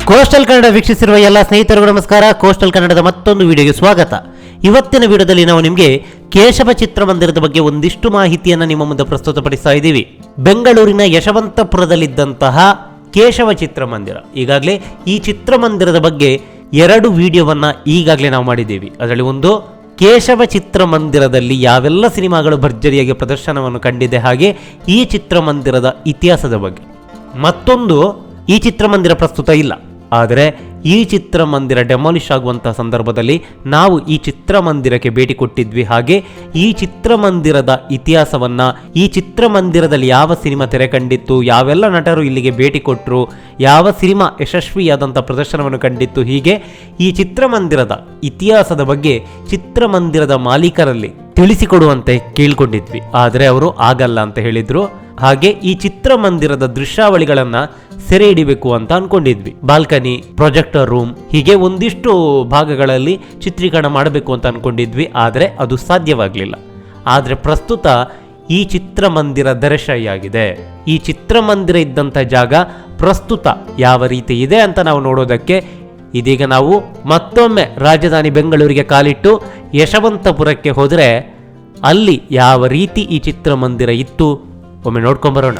Coastal Kannada ವೀಕ್ಷಿಸಿರುವ ಎಲ್ಲ ಸ್ನೇಹಿತರಿಗೂ ನಮಸ್ಕಾರ. ಕೋಸ್ಟಲ್ ಕನ್ನಡದ ಮತ್ತೊಂದು ವಿಡಿಯೋಗೆ ಸ್ವಾಗತ. ಇವತ್ತಿನ ವಿಡಿಯೋದಲ್ಲಿ ನಾವು ನಿಮಗೆ ಕೇಶವ ಚಿತ್ರಮಂದಿರದ ಬಗ್ಗೆ ಒಂದಿಷ್ಟು ಮಾಹಿತಿಯನ್ನು ನಿಮ್ಮ ಮುಂದೆ ಪ್ರಸ್ತುತಪಡಿಸ್ತಾ ಇದ್ದೀವಿ. ಬೆಂಗಳೂರಿನ ಯಶವಂತಪುರದಲ್ಲಿದ್ದಂತಹ ಕೇಶವ ಚಿತ್ರಮಂದಿರ, ಈಗಾಗಲೇ ಈ ಚಿತ್ರಮಂದಿರದ ಬಗ್ಗೆ 2 ವಿಡಿಯೋವನ್ನು ಈಗಾಗಲೇ ನಾವು ಮಾಡಿದ್ದೀವಿ. ಅದರಲ್ಲಿ ಒಂದು ಕೇಶವ ಚಿತ್ರಮಂದಿರದಲ್ಲಿ ಯಾವೆಲ್ಲ ಸಿನಿಮಾಗಳು ಭರ್ಜರಿಯಾಗಿ ಪ್ರದರ್ಶನವನ್ನು ಕಂಡಿದೆ, ಹಾಗೆ ಈ ಚಿತ್ರಮಂದಿರದ ಇತಿಹಾಸದ ಬಗ್ಗೆ. ಮತ್ತೊಂದು, ಈ ಚಿತ್ರಮಂದಿರ ಪ್ರಸ್ತುತ ಇಲ್ಲ, ಆದರೆ ಈ ಚಿತ್ರಮಂದಿರ ಡೆಮಾಲಿಷ್ ಆಗುವಂತಹ ಸಂದರ್ಭದಲ್ಲಿ ನಾವು ಈ ಚಿತ್ರಮಂದಿರಕ್ಕೆ ಭೇಟಿ ಕೊಟ್ಟಿದ್ವಿ. ಹಾಗೆ ಈ ಚಿತ್ರಮಂದಿರದ ಇತಿಹಾಸವನ್ನ, ಈ ಚಿತ್ರಮಂದಿರದಲ್ಲಿ ಯಾವ ಸಿನಿಮಾ ತೆರೆ ಕಂಡಿತ್ತು, ಯಾವೆಲ್ಲ ನಟರು ಇಲ್ಲಿಗೆ ಭೇಟಿ ಕೊಟ್ಟರು, ಯಾವ ಸಿನಿಮಾ ಯಶಸ್ವಿಯಾದಂಥ ಪ್ರದರ್ಶನವನ್ನು ಕಂಡಿತ್ತು, ಹೀಗೆ ಈ ಚಿತ್ರಮಂದಿರದ ಇತಿಹಾಸದ ಬಗ್ಗೆ ಚಿತ್ರಮಂದಿರದ ಮಾಲೀಕರಲ್ಲಿ ತಿಳಿಸಿಕೊಡುವಂತೆ ಕೇಳ್ಕೊಂಡಿದ್ವಿ. ಆದರೆ ಅವರು ಆಗಲ್ಲ ಅಂತ ಹೇಳಿದ್ರು. ಹಾಗೆ ಈ ಚಿತ್ರಮಂದಿರದ ದೃಶ್ಯಾವಳಿಗಳನ್ನ ಸೆರೆ ಹಿಡಿಬೇಕು ಅಂತ ಅನ್ಕೊಂಡಿದ್ವಿ. ಬಾಲ್ಕನಿ, ಪ್ರೊಜೆಕ್ಟರ್ ರೂಮ್, ಹೀಗೆ ಒಂದಿಷ್ಟು ಭಾಗಗಳಲ್ಲಿ ಚಿತ್ರೀಕರಣ ಮಾಡಬೇಕು ಅಂತ ಅನ್ಕೊಂಡಿದ್ವಿ. ಆದರೆ ಅದು ಸಾಧ್ಯವಾಗಲಿಲ್ಲ. ಆದರೆ ಪ್ರಸ್ತುತ ಈ ಚಿತ್ರಮಂದಿರ ದರ್ಶಾಯಿಯಾಗಿದೆ. ಈ ಚಿತ್ರಮಂದಿರ ಇದ್ದಂಥ ಜಾಗ ಪ್ರಸ್ತುತ ಯಾವ ರೀತಿ ಇದೆ ಅಂತ ನಾವು ನೋಡೋದಕ್ಕೆ ಇದೀಗ ನಾವು ಮತ್ತೊಮ್ಮೆ ರಾಜಧಾನಿ ಬೆಂಗಳೂರಿಗೆ ಕಾಲಿಟ್ಟು ಯಶವಂತಪುರಕ್ಕೆ ಹೋದರೆ ಅಲ್ಲಿ ಯಾವ ರೀತಿ ಈ ಚಿತ್ರಮಂದಿರ ಇತ್ತು ಒಮ್ಮೆ ನೋಡ್ಕೊಂಬರೋಣ.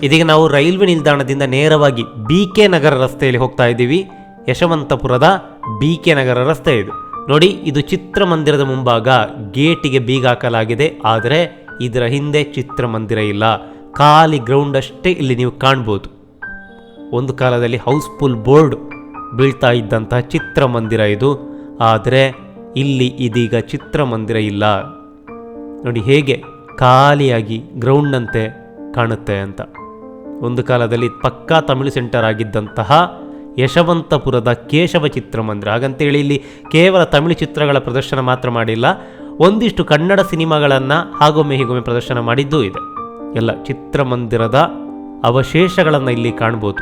ಇದೀಗ ನಾವು ರೈಲ್ವೆ ನಿಲ್ದಾಣದಿಂದ ನೇರವಾಗಿ BK ನಗರ ರಸ್ತೆಯಲ್ಲಿ ಹೋಗ್ತಾ ಇದ್ದೀವಿ. ಯಶವಂತಪುರದ BK ನಗರ ರಸ್ತೆ ಇದು. ನೋಡಿ, ಇದು ಚಿತ್ರಮಂದಿರದ ಮುಂಭಾಗ. ಗೇಟಿಗೆ ಬೀಗ ಹಾಕಲಾಗಿದೆ, ಆದರೆ ಇದರ ಹಿಂದೆ ಚಿತ್ರಮಂದಿರ ಇಲ್ಲ. ಖಾಲಿ ಗ್ರೌಂಡ್ ಅಷ್ಟೇ ಇಲ್ಲಿ ನೀವು ಕಾಣ್ಬೋದು. ಒಂದು ಕಾಲದಲ್ಲಿ ಹೌಸ್ಫುಲ್ ಬೋರ್ಡ್ ಬೀಳ್ತಾ ಇದ್ದಂತಹ ಚಿತ್ರಮಂದಿರ ಇದು, ಆದರೆ ಇಲ್ಲಿ ಇದೀಗ ಚಿತ್ರಮಂದಿರ ಇಲ್ಲ. ನೋಡಿ ಹೇಗೆ ಖಾಲಿಯಾಗಿ ಗ್ರೌಂಡ್ನಂತೆ ಕಾಣುತ್ತೆ ಅಂತ. ಒಂದು ಕಾಲದಲ್ಲಿ ಪಕ್ಕಾ ತಮಿಳು ಸೆಂಟರ್ ಆಗಿದ್ದಂತಹ ಯಶವಂತಪುರದ ಕೇಶವ ಚಿತ್ರಮಂದಿರ, ಹಾಗಂತೇಳಿ ಇಲ್ಲಿ ಕೇವಲ ತಮಿಳು ಚಿತ್ರಗಳ ಪ್ರದರ್ಶನ ಮಾತ್ರ ಮಾಡಿಲ್ಲ, ಒಂದಿಷ್ಟು ಕನ್ನಡ ಸಿನಿಮಾಗಳನ್ನು ಹಾಗೊಮ್ಮೆ ಹೀಗೊಮ್ಮೆ ಪ್ರದರ್ಶನ ಮಾಡಿದ್ದೂ ಇದೆ. ಎಲ್ಲ ಚಿತ್ರಮಂದಿರದ ಅವಶೇಷಗಳನ್ನು ಇಲ್ಲಿ ಕಾಣ್ಬೋದು.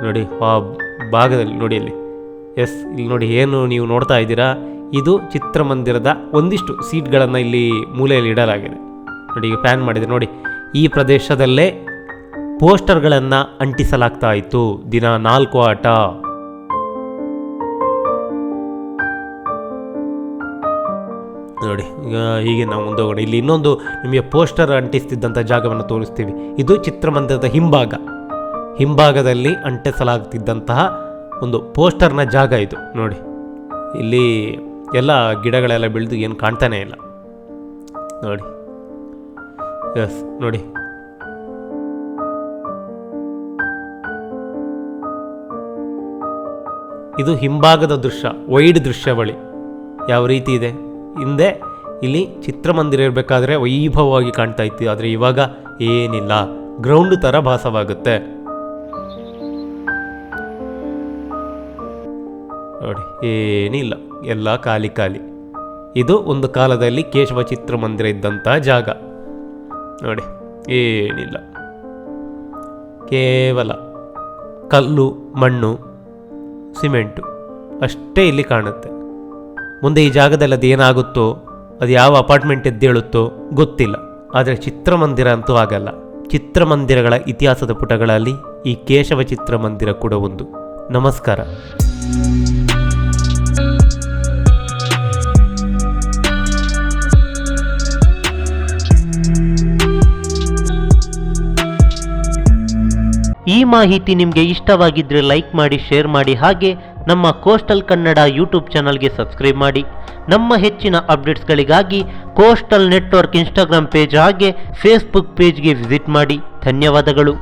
ನೋಡಿ ಆ ಭಾಗದಲ್ಲಿ ನೋಡಿ, ಅಲ್ಲಿ ಇಲ್ಲಿ ನೋಡಿ, ಏನು ನೀವು ನೋಡ್ತಾ ಇದ್ದೀರಾ, ಇದು ಚಿತ್ರಮಂದಿರದ ಒಂದಿಷ್ಟು ಸೀಟ್ಗಳನ್ನು ಇಲ್ಲಿ ಮೂಲೆಯಲ್ಲಿ ಇಡಲಾಗಿದೆ. ನೋಡಿ, ಈಗ ಪ್ಯಾನ್ ಮಾಡಿದೆ ನೋಡಿ, ಈ ಪ್ರದೇಶದಲ್ಲೇ ಪೋಸ್ಟರ್ಗಳನ್ನು ಅಂಟಿಸಲಾಗ್ತಾ ಇತ್ತು. ದಿನ 4 ಆಟ. ನೋಡಿ, ಹೀಗೆ ನಾವು ಮುಂದೆ ಹೋಗೋಣ. ಇಲ್ಲಿ ಇನ್ನೊಂದು ನಿಮಗೆ ಪೋಸ್ಟರ್ ಅಂಟಿಸ್ತಿದ್ದಂಥ ಜಾಗವನ್ನು ತೋರಿಸ್ತೀವಿ. ಇದು ಚಿತ್ರಮಂದಿರದ ಹಿಂಭಾಗದಲ್ಲಿ ಅಂಟಿಸಲಾಗ್ತಿದ್ದಂತಹ ಒಂದು ಪೋಸ್ಟರ್ನ ಜಾಗ ಇದು. ನೋಡಿ, ಇಲ್ಲಿ ಎಲ್ಲ ಗಿಡಗಳೆಲ್ಲ ಬೆಳೆದು ಏನು ಕಾಣ್ತಾನೆ ಇಲ್ಲ. ನೋಡಿ, ಎಸ್ ನೋಡಿ, ಇದು ಹಿಂಭಾಗದ ದೃಶ್ಯ, ವೈಡ್ ದೃಶ್ಯಾವಳಿ ಯಾವ ರೀತಿ ಇದೆ. ಹಿಂದೆ ಇಲ್ಲಿ ಚಿತ್ರಮಂದಿರ ಇರಬೇಕಾದ್ರೆ ವೈಭವವಾಗಿ ಕಾಣ್ತಾ ಇತ್ತು, ಆದರೆ ಇವಾಗ ಏನಿಲ್ಲ, ಗ್ರೌಂಡ್ ಥರ ಭಾಸವಾಗುತ್ತೆ. ನೋಡಿ, ಏನಿಲ್ಲ, ಎಲ್ಲ ಖಾಲಿ. ಇದು ಒಂದು ಕಾಲದಲ್ಲಿ ಕೇಶವ ಚಿತ್ರಮಂದಿರ ಇದ್ದಂಥ ಜಾಗ. ನೋಡಿ, ಏನಿಲ್ಲ, ಕೇವಲ ಕಲ್ಲು, ಮಣ್ಣು, ಸಿಮೆಂಟು ಅಷ್ಟೇ ಇಲ್ಲಿ ಕಾಣುತ್ತೆ. ಮುಂದೆ ಈ ಜಾಗದಲ್ಲಿ ಅದು ಏನಾಗುತ್ತೋ, ಅದು ಯಾವ ಅಪಾರ್ಟ್ಮೆಂಟ್ ಎದ್ದೇಳುತ್ತೋ ಗೊತ್ತಿಲ್ಲ. ಆದರೆ ಚಿತ್ರಮಂದಿರ ಅಂತೂ ಆಗಲ್ಲ. ಚಿತ್ರಮಂದಿರಗಳ ಇತಿಹಾಸದ ಪುಟಗಳಲ್ಲಿ ಈ ಕೇಶವ ಚಿತ್ರಮಂದಿರ ಕೂಡ ಒಂದು. ನಮಸ್ಕಾರ. ಈ ಮಾಹಿತಿ ನಿಮಗೆ ಇಷ್ಟವಾಗಿದ್ದರೆ ಲೈಕ್ ಮಾಡಿ, ಶೇರ್ ಮಾಡಿ, ಹಾಗೆ ನಮ್ಮ ಕೋಸ್ಟಲ್ ಕನ್ನಡ ಯೂಟ್ಯೂಬ್ ಚಾನಲ್ಗೆ ಸಬ್ಸ್ಕ್ರೈಬ್ ಮಾಡಿ. ನಮ್ಮ ಹೆಚ್ಚಿನ ಅಪ್ಡೇಟ್ಸ್ಗಳಿಗಾಗಿ ಕೋಸ್ಟಲ್ ನೆಟ್ವರ್ಕ್ ಇನ್ಸ್ಟಾಗ್ರಾಮ್ ಪೇಜ್ ಹಾಗೆ ಫೇಸ್ಬುಕ್ ಪೇಜ್ಗೆ ವಿಸಿಟ್ ಮಾಡಿ. ಧನ್ಯವಾದಗಳು.